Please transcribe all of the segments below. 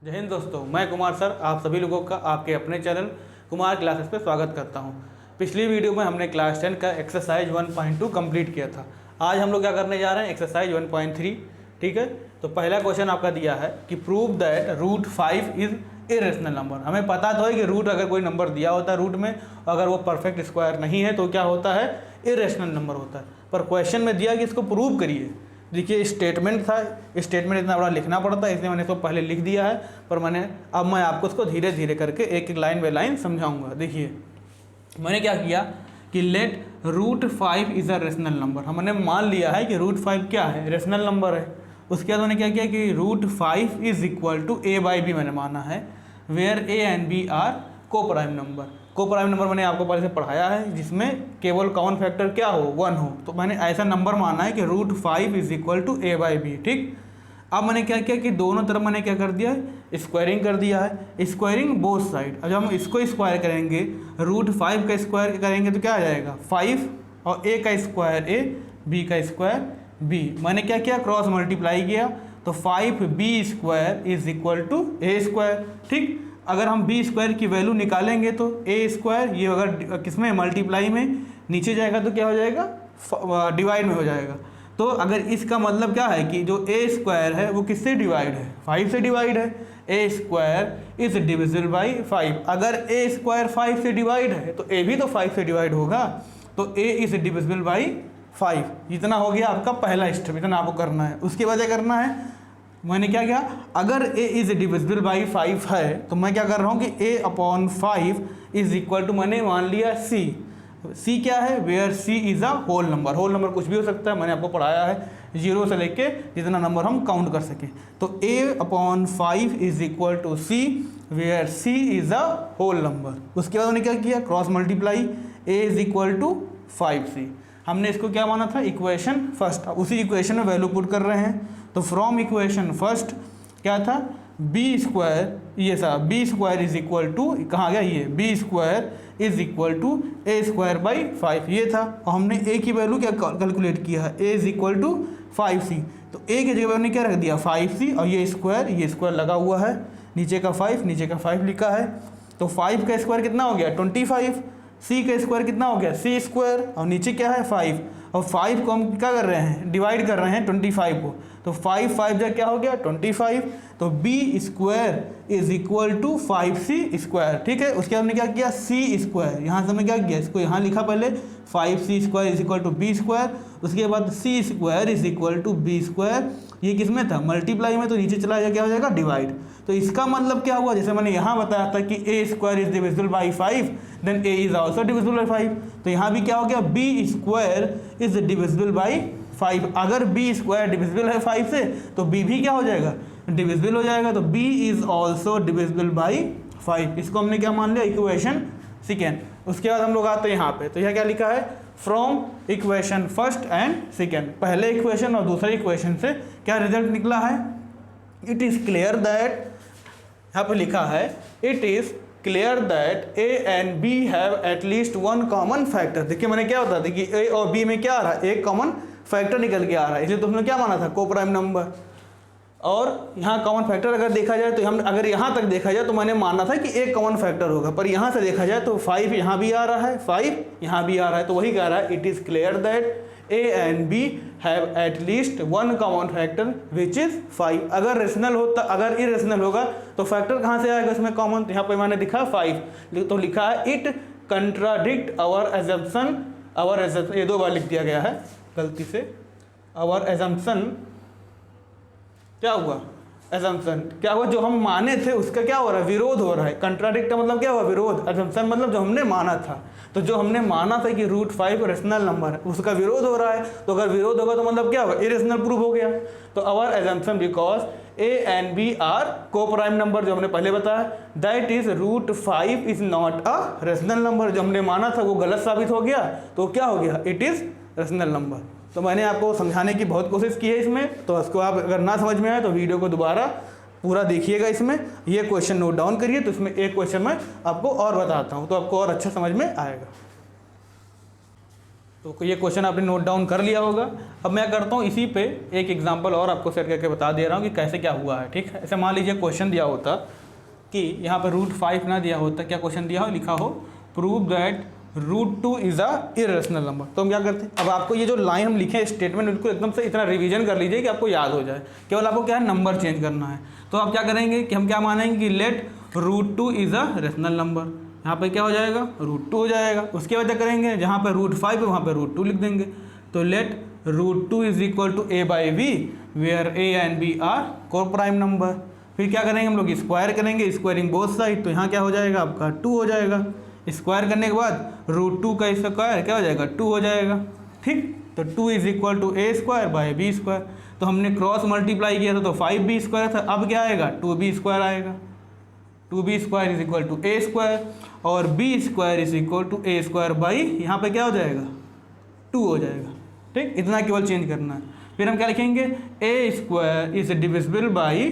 जय हिंद दोस्तों, मैं कुमार सर आप सभी लोगों का आपके अपने चैनल कुमार क्लासेस पे स्वागत करता हूं। पिछली वीडियो में हमने क्लास 10 का एक्सरसाइज 1.2 कंप्लीट किया था। आज हम लोग क्या करने जा रहे हैं, एक्सरसाइज 1.3। ठीक है, तो पहला क्वेश्चन आपका दिया है कि prove that root 5 is irrational number. हमें पता तो है कि रूट अगर कोई नंबर दिया होता है रूट में, अगर वो परफेक्ट स्क्वायर नहीं है तो क्या होता है, इरेशनल नंबर होता है। पर क्वेश्चन में दिया कि इसको प्रूव करिए। देखिए स्टेटमेंट था, स्टेटमेंट इतना बड़ा लिखना पड़ता है इसलिए मैंने इसको पहले लिख दिया है, पर अब मैं आपको इसको धीरे धीरे करके एक एक लाइन बाय लाइन समझाऊंगा। देखिए मैंने क्या किया कि let root 5 is a rational number. हमने मान लिया है कि रूट 5 क्या है, रेशनल नंबर है। उसके बाद मैंने क्या किया कि root 5 is equal to a by b मैंने माना है, where a and b are coprime number. Coprime number मैंने आपको पहले से पढ़ाया है जिसमें केवल कॉमन फैक्टर क्या हो, 1 हो। तो मैंने ऐसा नंबर माना है कि root 5 is equal to a by b. ठीक, अब मैंने क्या किया कि दोनों तरफ मैंने क्या कर दिया है, स्क्वायरिंग कर दिया है, स्क्वायरिंग बोथ साइड। अब जब हम इसको स्क्वायर करेंगे, रूट 5 का स्क्वायर करेंगे तो क्या आ जाएगा 5, और a का स्क्वायर a, b का स्क्वायर b। मैंने क्या किया, क्रॉस मल्टीप्लाई किया तो 5b square is equal to a square. ठीक, अगर हम b स्क्वायर की वैल्यू निकालेंगे तो a स्क्वायर, ये अगर किसमें मल्टीप्लाई में नीचे जाएगा तो क्या हो जाएगा, डिवाइड में हो जाएगा। तो अगर इसका मतलब क्या है कि जो a स्क्वायर है वो किससे डिवाइड है, 5 से डिवाइड है। a square is divisible by 5। अगर a स्क्वायर 5 से डिवाइड है तो a भी तो 5 से डिवाइड होगा, तो a इज डिविजिबल बाई 5। इतना हो गया आपका पहला स्टेप, इतना आपको करना है। उसके बाद क्या करना है, मैंने क्या किया, अगर a इज डिविजिबल बाई 5 है तो मैं क्या कर रहा हूँ कि a upon 5 is equal to, मैंने मान लिया c। c क्या है, where c is a whole number. Whole number कुछ भी हो सकता है, मैंने आपको पढ़ाया है 0 से लेके जितना नंबर हम काउंट कर सकें। तो a upon 5 is equal to c, where c is a whole number. उसके बाद मैंने क्या किया, cross multiply, a is equal to 5c। हमने इसको क्या माना था, इक्वेशन फर्स्ट। उसी इक्वेशन में वैल्यू पुट कर रहे हैं। तो फ्रॉम इक्वेशन फर्स्ट क्या था, बी स्क्वायर, ये सा b square is equal to, कहाँ गया ये, b square is equal to a square by 5 ये था। और हमने ए की वैल्यू क्या कैलकुलेट किया है, ए इज इक्वल टू 5c। तो ए की जगह हमने क्या रख दिया 5c, और ये स्क्वायर लगा हुआ है, नीचे का 5 नीचे का 5 लिखा है। तो 5 का स्क्वायर कितना हो गया 25, c का स्क्वायर कितना हो गया c स्क्वायर, और नीचे क्या है 5, और 5 को हम क्या कर रहे हैं, डिवाइड कर रहे हैं 25 को। तो 5 5 जब क्या हो गया 25। तो b square is equal to 5c square. ठीक है, उसके बाद हमने क्या किया, c स्क्वायर, यहाँ से हमने क्या किया, इसको यहाँ लिखा पहले 5c square is equal to b square. उसके बाद c square is equal to b square, ये किस में था, मल्टीप्लाई में, तो नीचे चला जाए क्या हो जाएगा डिवाइड। तो इसका मतलब क्या हुआ, जैसे मैंने यहाँ बताया था कि a square is divisible by 5, then a is also divisible by 5। तो यहाँ भी क्या हो गया, b square is divisible by 5। अगर b स्क्वायर डिविजिबल है 5 से तो b भी क्या हो जाएगा, डिविजिबल हो जाएगा। तो b is also divisible by 5। इसको हमने क्या मान लिया, इक्वेशन सेकेंड। उसके बाद हम लोग आते हैं यहाँ पे, तो यह क्या लिखा है, from equation first and second. पहले इक्वेशन और दूसरे इक्वेशन से क्या रिजल्ट निकला है, इट इज क्लियर दैट, यहाँ पे लिखा है it is clear that a and b have at least one common factor. देखिए मैंने क्या बता दी कि a और b में क्या आ रहा है, एक कॉमन फैक्टर निकल के आ रहा है, इसलिए तुमने क्या माना था, को प्राइम नंबर। और यहाँ कॉमन फैक्टर अगर देखा जाए तो हम, अगर यहाँ तक देखा जाए तो मैंने माना था कि एक कॉमन फैक्टर होगा, पर यहाँ से देखा जाए तो 5 यहाँ भी आ रहा है, 5 यहाँ भी आ रहा है। तो वही कह रहा है, it is clear that a and b have at least one common factor which is 5। अगर रेशनल होता, अगर इरेशनल होगा तो फैक्टर कहाँ से आएगा इसमें कॉमन, तो यहाँ पर मैंने दिखा 5, तो लिखा है it contradict our assumption. Our assumption ये 2 बार लिख दिया गया है गलती से। आवर एजम्पशन क्या हुआ, एजम्पशन क्या हुआ, जो हम माने थे उसका क्या हो रहा है, विरोध हो रहा है। कंट्राडिक्ट का मतलब क्या हुआ, विरोध। एजम्पशन मतलब जो हमने माना था, तो जो हमने माना था कि रूट 5 रेशनल नंबर है उसका विरोध हो रहा है। तो अगर विरोध होगा तो मतलब क्या होगा, इरेशनल प्रूव हो गया। तो our assumption because a and b are coprime number, जो हमने पहले बताया, that is root 5 is not a rational number. जो हमने माना था वो गलत साबित हो गया, तो क्या हो गया, इट इज रेशनल नंबर। तो मैंने आपको समझाने की बहुत कोशिश की है इसमें, तो इसको आप अगर ना समझ में आए तो वीडियो को दोबारा पूरा देखिएगा। इसमें ये क्वेश्चन नोट डाउन करिए, तो इसमें एक क्वेश्चन मैं आपको और बताता हूँ तो आपको और अच्छा समझ में आएगा। तो ये क्वेश्चन आपने नोट डाउन कर लिया होगा। अब मैं करता हूँ इसी पे एक एग्जांपल और आपको सेट करके बता दे रहा हूँ कि कैसे क्या हुआ है, ठीक है। ऐसे मान लीजिए क्वेश्चन दिया होता कि यहाँ पर √5 ना दिया होता, क्या क्वेश्चन दिया हो, लिखा हो prove that √2 is a irrational number. तो हम क्या करते हैं, अब आपको ये जो लाइन हम लिखे स्टेटमेंट बिल्कुल एकदम से इतना रिवीजन कर लीजिए कि आपको याद हो जाए। केवल आपको क्या है, नंबर चेंज करना है। तो आप क्या करेंगे कि हम क्या मानेंगे कि let √2 is a rational number. यहाँ पे क्या हो जाएगा, √2 हो जाएगा। उसके बाद क्या करेंगे, जहाँ पे √5 है वहाँ पे √2 लिख देंगे। तो let √2 is equal to a/b where a and b are coprime number. फिर क्या करेंगे हम लोग, स्क्वायर करेंगे, स्क्वायरिंग बोथ साइड। तो यहाँ क्या हो जाएगा, आपका 2 हो जाएगा। स्क्वायर करने के बाद √2 का स्क्वायर क्या हो जाएगा, 2 हो जाएगा, ठीक। तो 2 इज इक्वल टू a²/b²। तो हमने क्रॉस मल्टीप्लाई किया था तो 5b² था, अब क्या आएगा, 2b² आएगा। 2b² is equal to a² और b² is equal to a² यहाँ पे क्या हो जाएगा, 2 हो जाएगा, ठीक। इतना केवल चेंज करना है। फिर हम क्या लिखेंगे, a² is divisible by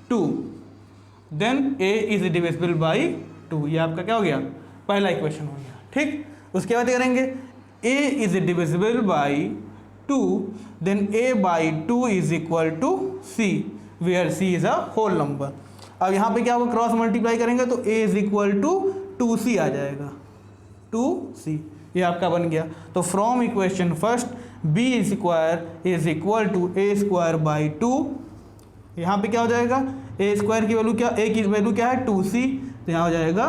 2, then a is divisible by 2। ये आपका क्या हो गया, पहला इक्वेशन हो गया, ठीक। उसके बाद करेंगे a is divisible by 2, then a/2 is equal to c where c is a whole number. अब यहाँ पे क्या होगा, क्रॉस मल्टीप्लाई करेंगे तो a is equal to 2c आ जाएगा, 2c। ये आपका बन गया। तो from equation first b² is equal to a²/2। यहाँ पे क्या हो जाएगा, a² की वैल्यू क्या, a की वैल्यू क्या है, 2c। तो यहाँ हो जाएगा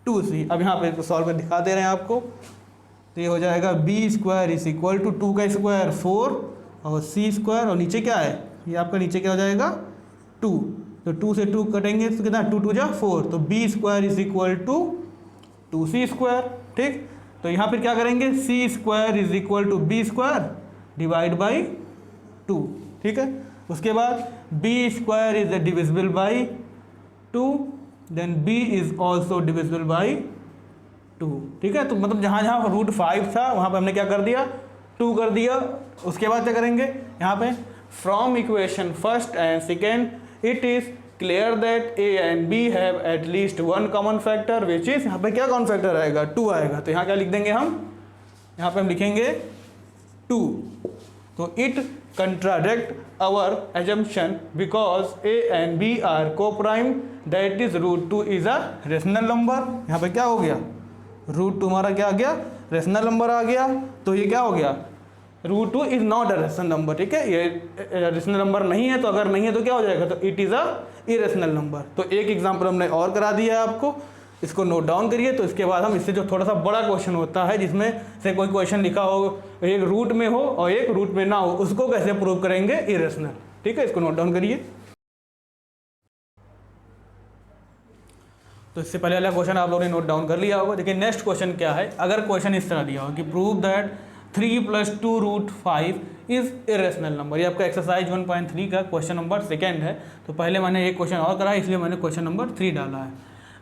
2c। अब यहाँ पे सॉल्व कर दिखा दे रहे हैं आपको। तो ये हो जाएगा b² इज इक्वल टू 2 का स्क्वायर 4 और c² और नीचे क्या है, ये आपका नीचे क्या हो जाएगा, 2। तो 2 से 2 कटेंगे तो कितना, 2 × 2 = 4। तो b² is equal to 2c², ठीक। तो यहाँ फिर क्या करेंगे, c² is equal to b² divide by 2, ठीक है। उसके बाद b² is divisible by 2, then b is also divisible by 2, ठीक है। तो मतलब जहाँ जहाँ √5 था वहाँ पे हमने क्या कर दिया, 2 कर दिया। उसके बाद क्या करेंगे, यहाँ पे from equation first and second it is clear that a and b have at least one common factor which is, यहाँ पे क्या कॉमन फैक्टर आएगा, 2 आएगा। तो यहाँ क्या लिख देंगे हम, यहाँ पे हम लिखेंगे 2। तो it contradict our assumption because a and b are coprime that is √2 is a rational number. यहाँ पे क्या हो गया, √2 हमारा क्या आ गया, रेशनल नंबर आ गया। तो ये क्या हो गया, √2 is not a rational number, ठीक है। ये रेशनल नंबर नहीं है, तो अगर नहीं है तो क्या हो जाएगा, तो it is a irrational number. तो एक एग्जांपल हमने और करा दिया है आपको, इसको नोट डाउन करिए। तो इसके बाद हम इससे जो थोड़ा सा बड़ा क्वेश्चन होता है जिसमें से कोई क्वेश्चन लिखा हो, एक रूट में हो और एक रूट में ना हो, उसको कैसे प्रूव करेंगे इरेशनल, ठीक है। इसको नोट डाउन करिए। तो इससे पहले वाला क्वेश्चन आप लोगों ने नोट डाउन कर लिया होगा। देखिए नेक्स्ट क्वेश्चन क्या है, अगर क्वेश्चन इस तरह दिया हो कि prove that 3 + 2 √5 is irrational number. ये आपका एक्सरसाइज 1.3 का क्वेश्चन नंबर 2 है। तो पहले मैंने एक क्वेश्चन और करा है, इसलिए मैंने क्वेश्चन नंबर 3 डाला है।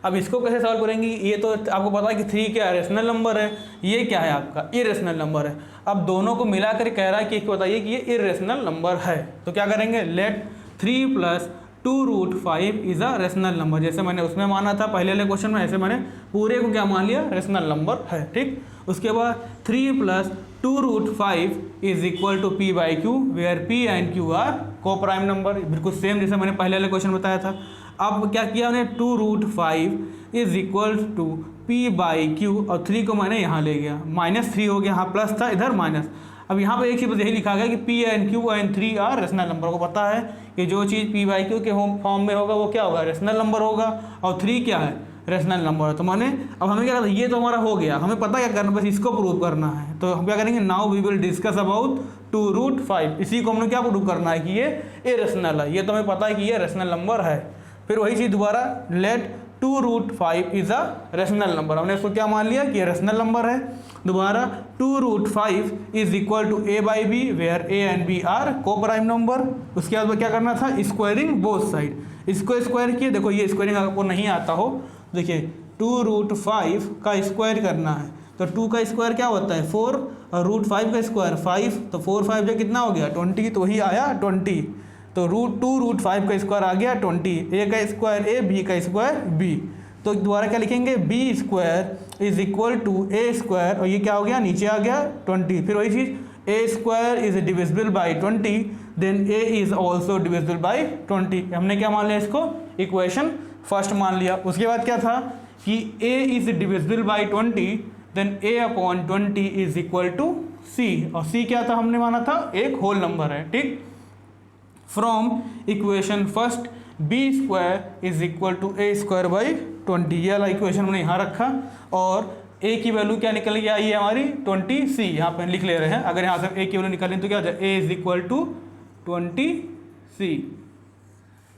अब इसको कैसे सॉल्व करेंगे, ये तो आपको पता है कि 3 क्या रेशनल नंबर है, ये क्या है आपका इरेशनल नंबर है। अब दोनों को मिलाकर कह रहा है कि बताइए कि ये इरेशनल नंबर है। तो क्या करेंगे, let 3 + 2 √5 is a rational number. जैसे मैंने उसमें माना था पहले वाले क्वेश्चन में, ऐसे मैंने पूरे को क्या मान लिया, रेशनल नंबर है, ठीक। उसके बाद 3 + 2 √5 is equal to p/q where p and q are coprime number. बिल्कुल सेम जैसे मैंने पहले वाले क्वेश्चन बताया था। अब क्या किया मैंने, 2 √5 इज इक्वल टू p/q और 3 को मैंने यहाँ ले गया, -3 हो गया, यहाँ प्लस था इधर माइनस। अब यहाँ पे एक चीज़ यही लिखा गया कि p and q and 3 are rational number. को पता है कि जो चीज़ p/q के फॉर्म में होगा वो क्या होगा, रेशनल नंबर होगा, और 3 क्या है, रेशनल नंबर। तो मैंने अब हमें क्या करना, ये तो हमारा हो गया, हमें पता क्या करना, बस इसको प्रूव करना है। तो हम क्या करेंगे, now we will discuss about 2 √5। इसी को हमने क्या प्रूव करना है कि ये इरेशनल है। ये तो हमें पता है कि ये रेशनल नंबर है। फिर वही चीज़ दोबारा, let 2 √5 is a rational number. हमने इसको क्या मान लिया कि ये रेशनल नंबर है। दोबारा 2 √5 is equal to a/b where a and b are coprime number. उसके बाद क्या करना था, स्क्वायरिंग बोथ साइड। इसको स्क्वायर किए, देखो ये स्क्वायरिंग आपको नहीं आता हो, देखिए 2 √5 का स्क्वायर करना है तो 2 का स्क्वायर क्या होता है 4 और √5 का स्क्वायर 5। तो 4 5 जो कितना हो गया 20, तो वही आया 20। तो √2 √5 का स्क्वायर आ गया 20, a का स्क्वायर a, b का स्क्वायर b। तो दोबारा क्या लिखेंगे, b square is equal to a square, और ये क्या हो गया, नीचे आ गया 20। फिर वही चीज़ a square is divisible by 20, then a is also divisible by 20। हमने क्या मान लिया इसको, इक्वेशन फर्स्ट मान लिया। उसके बाद क्या था कि a is divisible by 20, then a upon 20 is equal to c, और c क्या था, हमने माना था एक होल नंबर है, ठीक। From equation first b square is equal to a square by 20, ये वाला इक्वेशन हमने यहाँ रखा, और a की वैल्यू क्या निकल के आई है हमारी 20c, यहाँ पे लिख ले रहे हैं। अगर यहाँ से a की वैल्यू निकालें तो क्या हो जाए, a is equal to 20c,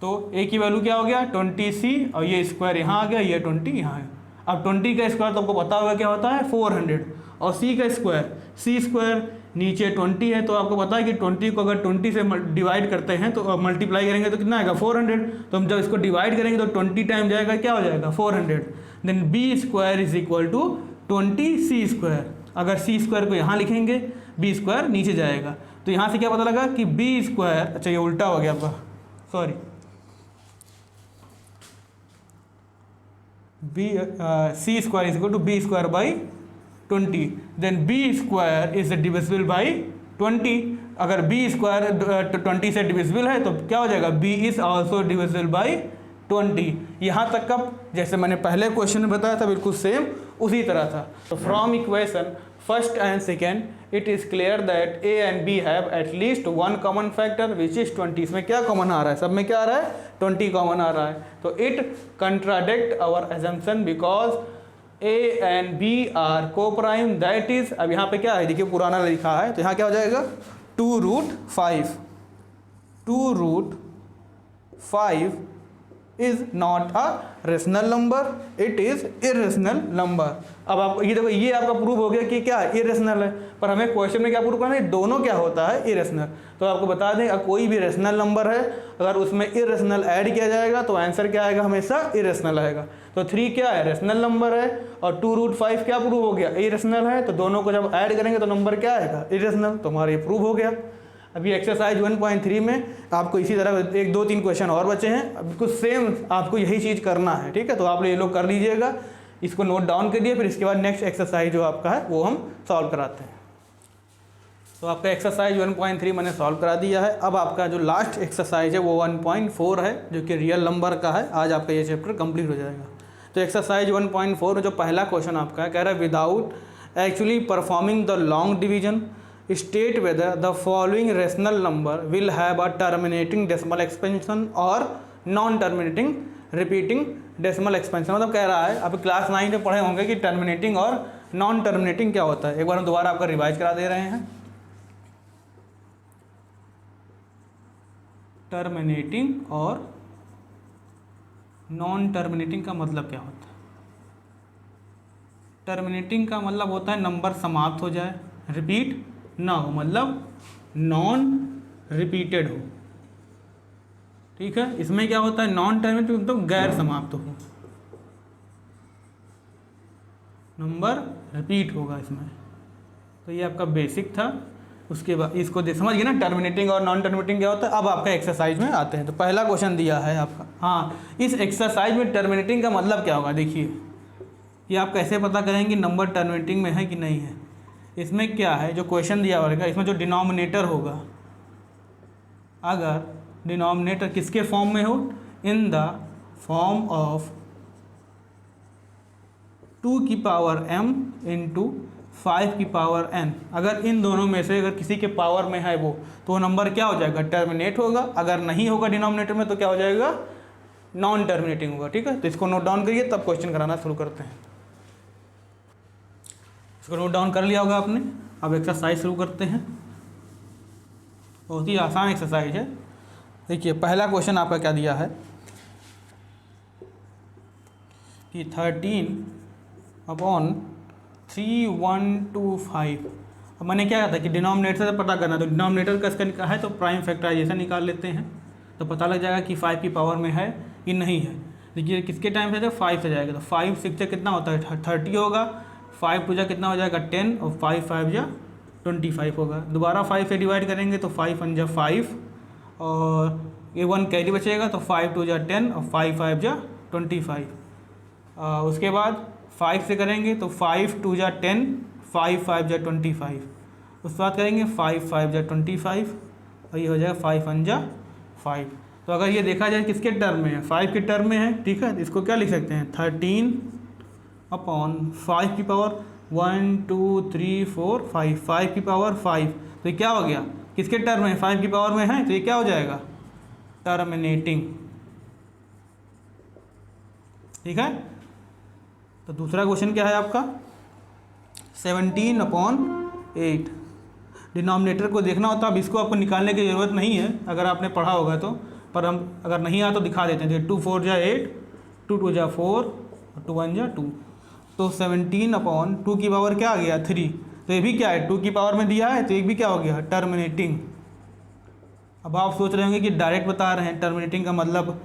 तो a की वैल्यू क्या हो गया 20c, और ये स्क्वायर यहाँ आ गया, ये 20 यहाँ है। अब 20 का स्क्वायर तो आपको पता होगा क्या होता है 400, और c का स्क्वायर, c स्क्वायर नीचे 20 है, तो आपको पता है कि 20 को अगर 20 से डिवाइड करते हैं तो मल्टीप्लाई करेंगे तो कितना आएगा 400, तो हम जब इसको डिवाइड करेंगे तो 20 टाइम जाएगा, क्या हो जाएगा 400, then b square is equal to 20c square. अगर c स्क्वायर को यहाँ लिखेंगे, b स्क्वायर नीचे जाएगा, तो यहाँ से क्या पता लगा कि b स्क्वायर, अच्छा ये उल्टा हो गया आपका, sorry, c square is equal to b square by 20, then b square is divisible by 20। अगर b स्क्वायर 20 से डिविजिबल है तो क्या हो जाएगा, b is also divisible by 20। यहाँ तक का जैसे मैंने पहले क्वेश्चन में बताया था बिल्कुल सेम उसी तरह था। तो from equation first and second it is clear that a and b have at least one common factor which is 20। इसमें क्या कॉमन आ रहा है, सब में क्या आ रहा है 20 कॉमन आ रहा है। तो it contradict our assumption because a and b are coprime, that is, अब यहाँ पे क्या है देखिए पुराना लिखा है, तो यहाँ क्या हो जाएगा 2√5, 2√5 is not a rational number, it is irrational number. अब आप ये देखो, ये आपका प्रूफ हो गया कि क्या इरेशनल है, पर हमें क्वेश्चन में क्या प्रूफ करना है, दोनों क्या होता है इरेशनल। तो आपको बता दें कोई भी रेशनल नंबर है अगर उसमें इरेशनल ऐड किया जाएगा तो आंसर क्या आएगा, हमेशा इरेशनल आएगा। तो 3 क्या है रेशनल नंबर है, और 2√5 क्या प्रूव हो गया इरेशनल है, तो दोनों को जब ऐड करेंगे तो नंबर क्या आएगा इरेशनल। तो हमारा ये प्रूव हो गया। अभी एक्सरसाइज 1.3 में आपको इसी तरह 1 2 3 क्वेश्चन और बचे हैं, अब कुछ सेम आपको यही चीज़ करना है, ठीक है। तो आप ये लोग कर लीजिएगा, इसको नोट डाउन करिए, फिर इसके बाद नेक्स्ट एक्सरसाइज जो आपका है वो हम सॉल्व कराते हैं। तो आपका एक्सरसाइज 1.3 मैंने सॉल्व करा दिया है। अब आपका जो लास्ट एक्सरसाइज है वो 1.4 है जो कि रियल नंबर का है। आज आपका ये चैप्टर कंप्लीट हो जाएगा। तो एक्सरसाइज 1.4 में जो पहला क्वेश्चन आपका है, कह रहा है without actually performing the long division state whether the following rational number will have a terminating decimal expansion और non terminating repeating decimal expansion. मतलब कह रहा है, अब क्लास 9 में पढ़े होंगे कि टर्मिनेटिंग और नॉन टर्मिनेटिंग क्या होता है। एक बार हम दोबारा आपका रिवाइज करा दे रहे हैं। टर्मिनेटिंग और नॉन टर्मिनेटिंग का मतलब क्या होता है। टर्मिनेटिंग का मतलब होता है नंबर समाप्त हो जाए, रिपीट ना हो, मतलब नॉन रिपीटेड हो, ठीक है। इसमें क्या होता है नॉन टर्मिनेटिंग मतलब गैर समाप्त हो, नंबर रिपीट होगा इसमें। तो ये आपका बेसिक था। उसके बाद इसको समझ गए ना टर्मिनेटिंग और नॉन टर्मिनेटिंग क्या होता है। अब आपका एक्सरसाइज में आते हैं। तो पहला क्वेश्चन दिया है आपका, हाँ, इस एक्सरसाइज में टर्मिनेटिंग का मतलब क्या होगा। देखिए ये आप कैसे पता करेंगे नंबर टर्मिनेटिंग में है कि नहीं है। इसमें क्या है, जो क्वेश्चन दिया होगा इसमें जो डिनोमिनेटर होगा, अगर डिनोमिनेटर किसके फॉर्म में हो, इन द फॉर्म ऑफ 2 की पावर m इंटू 5 की पावर n, अगर इन दोनों में से अगर किसी के पावर में है वो, तो वो नंबर क्या हो जाएगा टर्मिनेट होगा। अगर नहीं होगा डिनोमिनेटर में तो क्या हो जाएगा नॉन टर्मिनेटिंग होगा, ठीक है। तो इसको नोट डाउन करिए, तब क्वेश्चन कराना शुरू करते हैं। इसको नोट डाउन कर लिया होगा आपने। अब एक्सरसाइज शुरू करते हैं। बहुत ही आसान एक्सरसाइज है। देखिए पहला क्वेश्चन आपका क्या दिया है कि 13/3125। अब मैंने क्या कहा था कि डिनोमिनेटर से पता करना, तो डिनोमिनेटर का इसका है तो प्राइम फैक्टराइजेशन निकाल लेते हैं, तो पता लग जाएगा कि 5 की पावर में है कि नहीं है। देखिए किसके टाइम से, 5 से जाएगा, तो 5 6 से कितना होता है 30 होगा, 5 पूजा कितना हो जाएगा 10, और 5 5 जा 25 होगा। दोबारा 5 से डिवाइड करेंगे तो 5 1 जा 5, और ये 1 कैरी बचेगा, तो 5 2 जा 10, और 5 5 जा 25, उसके बाद 5 से करेंगे तो 5 2 जा 10, 5 5 जा 25, उसके बाद करेंगे 5 5 जा 25 और ये हो जाएगा 5 1 जा 5। तो अगर ये देखा जाए किसके टर्म में है, 5 के टर्म में है, ठीक है। तो इसको क्या लिख सकते हैं 13 अपॉन 5 की पावर 1 2 3 4 5, 5 की पावर 5। तो ये क्या हो गया, किसके टर्म में, 5 की पावर में है, तो ये क्या हो जाएगा टर्मिनेटिंग, ठीक है। तो दूसरा क्वेश्चन क्या है आपका 17 अपॉन 8। डिनोमिनेटर को देखना होता है, अब इसको आपको निकालने की ज़रूरत नहीं है अगर आपने पढ़ा होगा तो, पर हम अगर नहीं आया तो दिखा देते हैं। 2 4 जा 8, 2 2 जा 4 और 2 1 जा 2। तो 17 अपॉन 2 की पावर क्या आ गया 3। तो ये भी क्या है 2 की पावर में दिया है, तो एक भी क्या हो गया टर्मिनेटिंग। अब आप सोच रहे होंगे कि डायरेक्ट बता रहे हैं टर्मिनेटिंग का मतलब,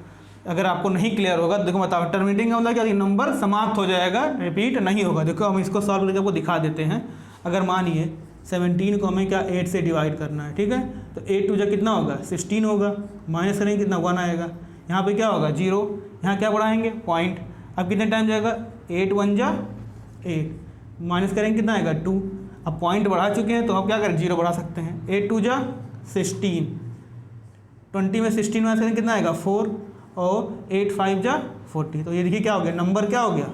अगर आपको नहीं क्लियर होगा तो देखो बताओ टर्मिनेटिंग का मतलब क्या, नंबर समाप्त हो जाएगा, रिपीट नहीं होगा। देखो हम इसको सॉल्व करके आपको दिखा देते हैं। अगर मानिए 17 को हमें क्या 8 से डिवाइड करना है, ठीक है। तो 8 2 जा कितना होगा 16 होगा, माइनस करेंगे कितना 1 आएगा, यहाँ पे क्या होगा 0, यहाँ क्या बढ़ाएंगे पॉइंट। अब कितने टाइम जाएगा 8 1 जा 8, माइनस करेंगे कितना आएगा 2। अब पॉइंट बढ़ा चुके हैं तो अब क्या करें 0 बढ़ा सकते हैं। 8 2 जा 16, 20 में 16 माइनस करेंगे कितना आएगा 4 और 8 5 जा 40। तो ये देखिए क्या हो गया, नंबर क्या हो गया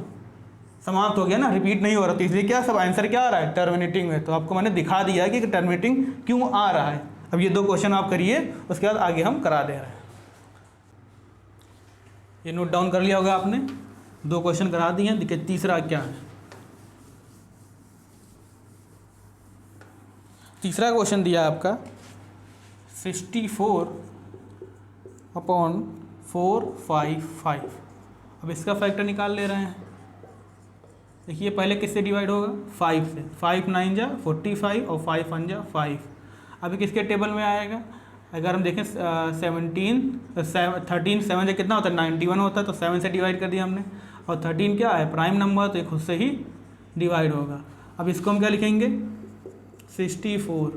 समाप्त हो गया ना, रिपीट नहीं हो रहा। तो इसलिए क्या सब आंसर क्या आ रहा है टर्मिनेटिंग में। तो आपको मैंने दिखा दिया है कि टर्मिनेटिंग क्यों आ रहा है। अब ये 2 क्वेश्चन आप करिए, उसके बाद आगे हम करा दे रहे हैं। ये नोट डाउन कर लिया होगा आपने, 2 क्वेश्चन करा दिए हैं। देखिए तीसरा क्या है, तीसरा क्वेश्चन दिया है आपका 64 अपॉन 4 5 5। अब इसका फैक्टर निकाल ले रहे हैं। देखिए पहले किससे डिवाइड होगा 5 से, 5 9 जा 45 और 5 1 जा 5। अभी किसके टेबल में आएगा, अगर हम देखें 13 7 से कितना होता है 91 होता है, तो 7 से डिवाइड कर दिया हमने। और 13 क्या है प्राइम नंबर, तो ये खुद से ही डिवाइड होगा। अब इसको हम क्या लिखेंगे 64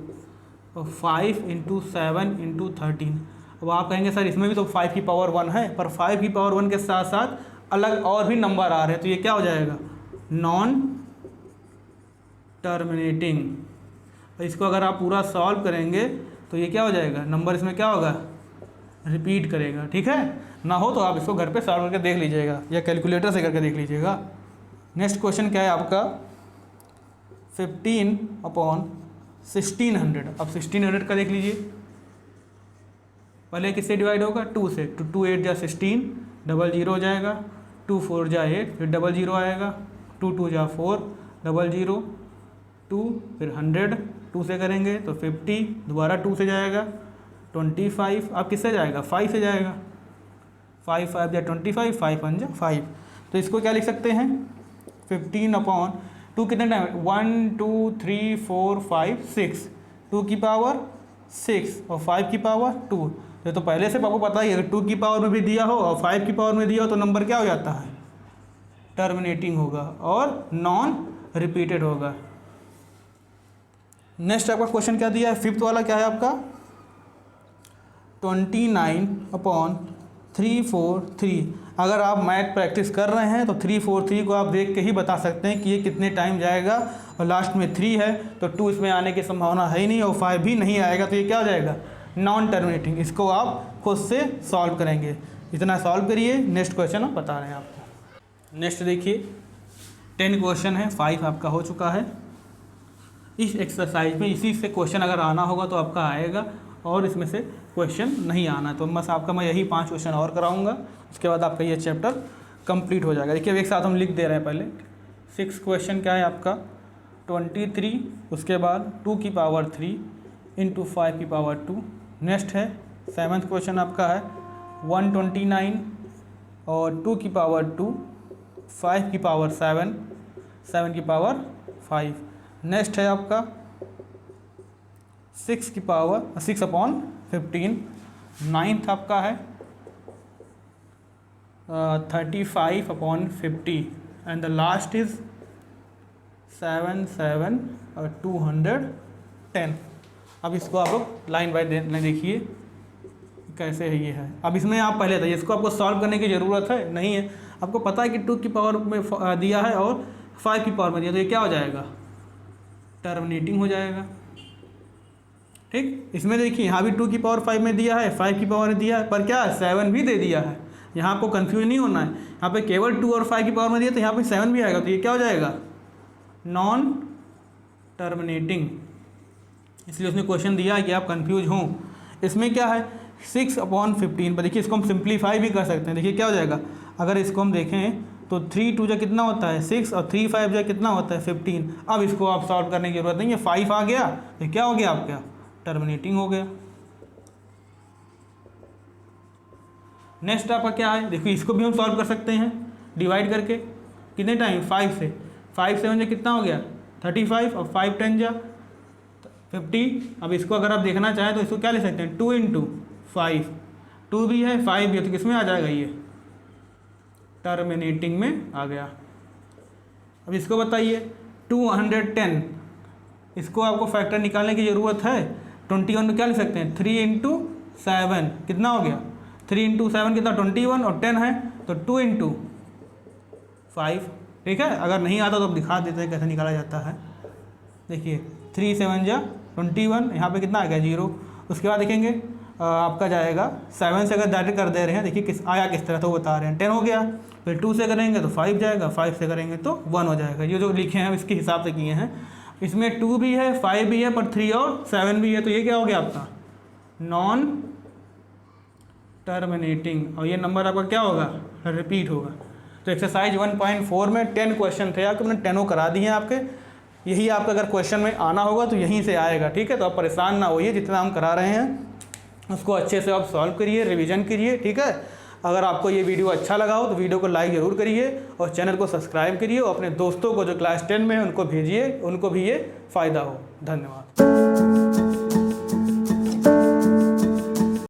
और 5 × 7 × 13। अब आप कहेंगे सर इसमें भी तो 5 की पावर 1 है, पर 5 की पावर 1 के साथ साथ अलग और भी नंबर आ रहे हैं, तो ये क्या हो जाएगा नॉन टर्मिनेटिंग। और इसको अगर आप पूरा सॉल्व करेंगे तो ये क्या हो जाएगा, नंबर इसमें क्या होगा रिपीट करेगा, ठीक है। ना हो तो आप इसको घर पे सॉल्व करके देख लीजिएगा या कैलकुलेटर से करके देख लीजिएगा। नेक्स्ट क्वेश्चन क्या है आपका 15 अपॉन 1600। अब 1600 का देख लीजिए, पहले किससे डिवाइड होगा 2 से, तो 2 8 जा 16, डबल 0 हो जाएगा, 2 4 जा 8, फिर डबल 0 आएगा, 2 2 जा 4, डबल 0 2, फिर 100 2 से करेंगे तो 50, दोबारा 2 से जाएगा 25। अब किससे जाएगा 5 से जाएगा, 5 5 जा 25, 5 1 जा 5। तो इसको क्या लिख सकते हैं 15 अपॉन 2 कितने टाइम 1 2 3 4 5 6, 2 की पावर 6 और 5 की पावर 2। तो पहले से आपको पता ही है, अगर 2 की पावर में भी दिया हो और 5 की पावर में दिया हो तो नंबर क्या हो जाता है टर्मिनेटिंग होगा और नॉन रिपीटेड होगा। नेक्स्ट आपका क्वेश्चन क्या दिया है, 5th वाला क्या है आपका 29 अपॉन 343। अगर आप मैथ प्रैक्टिस कर रहे हैं तो 343 को आप देख के ही बता सकते हैं कि ये कितने टाइम जाएगा, और लास्ट में 3 है तो 2 इसमें आने की संभावना है ही नहीं, और 5 भी नहीं आएगा, तो ये क्या हो जाएगा नॉन टर्मिनेटिंग। इसको आप खुद से सॉल्व करेंगे, इतना सॉल्व करिए। नेक्स्ट क्वेश्चन हम बता रहे हैं आपको। नेक्स्ट देखिए 10 क्वेश्चन है, 5 आपका हो चुका है। इस एक्सरसाइज में इसी से क्वेश्चन अगर आना होगा तो आपका आएगा, और इसमें से क्वेश्चन नहीं आना तो बस आपका मैं यही 5 क्वेश्चन और कराऊंगा, उसके बाद आपका ये चैप्टर कंप्लीट हो जाएगा। देखिए एक साथ हम लिख दे रहे हैं। पहले 6 क्वेश्चन क्या है आपका 23, उसके बाद 2 की पावर 3 × 5 की पावर 2। नेक्स्ट है 7th क्वेश्चन आपका है 129 और 2 की पावर 2, 5 की पावर 7, 7 की पावर 5। नेक्स्ट है आपका 6 की पावर 6 अपॉन 15। 9th आपका है 35 upon 50 and the last is 7 7 और 210। अब इसको आप लाइन बाय देखिए कैसे है ये है। अब इसमें आप पहले था इसको आपको सॉल्व करने की ज़रूरत है नहीं है, आपको पता है कि 2 की पावर में दिया है और 5 की पावर में दिया, तो ये क्या हो जाएगा, टर्मिनेटिंग हो जाएगा। ठीक, इसमें देखिए यहाँ भी 2 की पावर 5 में दिया है, 5 की पावर में दिया है, पर क्या 7 भी दे दिया है। यहाँ आपको कंफ्यूज नहीं होना है, यहाँ पे केवल 2 और 5 की पावर में दिया तो यहाँ पे 7 भी आएगा, तो ये क्या हो जाएगा, नॉन टर्मिनेटिंग। इसलिए उसने क्वेश्चन दिया है कि आप कंफ्यूज हों। इसमें क्या है 6/15 पर, देखिए इसको हम सिंप्लीफाई भी कर सकते हैं। देखिए क्या हो जाएगा, अगर इसको हम देखें तो 3 2 जा कितना होता है 6 और 3 5 जा कितना होता है 15। अब इसको आप सॉल्व करने की जरूरत नहीं है, 5 आ गया तो क्या हो गया आपका, टर्मिनेटिंग हो गया। नेक्स्ट आपका क्या है, देखिए इसको भी हम सॉल्व कर सकते हैं डिवाइड करके, कितने टाइम 5 से, 5 7 जा कितना हो गया 35 और 5 10 जा 50। अब इसको अगर आप देखना चाहें तो इसको क्या ले सकते हैं 2 × 5, 2 भी है 5 भी है, तो किस में आ जाएगा, ये टर्मिनेटिंग में आ गया। अब इसको बताइए 210, इसको आपको फैक्टर निकालने की ज़रूरत है। 21 को क्या ले सकते हैं 3 × 7 कितना हो गया, 3 × 7 कितना 21 और 10 है तो 2 × 5। ठीक है, अगर नहीं आता तो अब दिखा देते हैं कैसे निकाला जाता है। देखिए 3 7 जा 21, यहाँ पे कितना आ गया 0। उसके बाद देखेंगे आपका जाएगा 7 से अगर डायरेक्ट कर दे रहे हैं, देखिए किस आया किस तरह तो बता रहे हैं 10 हो गया, फिर 2 से करेंगे तो 5 जाएगा, 5 से करेंगे तो 1 हो जाएगा। ये जो लिखे हैं इसके हिसाब से किए हैं, इसमें 2 भी है 5 भी है पर 3 और 7 भी है, तो ये क्या हो गया आपका नॉन टर्मिनेटिंग, और ये नंबर आपका क्या होगा रिपीट होगा। तो एक्सरसाइज 1.4 में 10 क्वेश्चन थे आपके, मैंने 10 करा दिए हैं आपके। यही आपका अगर क्वेश्चन में आना होगा तो यहीं से आएगा। ठीक है, तो आप परेशान ना होइए, जितना हम करा रहे हैं उसको अच्छे से आप सॉल्व करिए, रिवीजन करिए। ठीक है, अगर आपको ये वीडियो अच्छा लगा हो तो वीडियो को लाइक ज़रूर करिए और चैनल को सब्सक्राइब करिए और अपने दोस्तों को जो क्लास 10 में है उनको भेजिए, उनको भी ये फ़ायदा हो। धन्यवाद।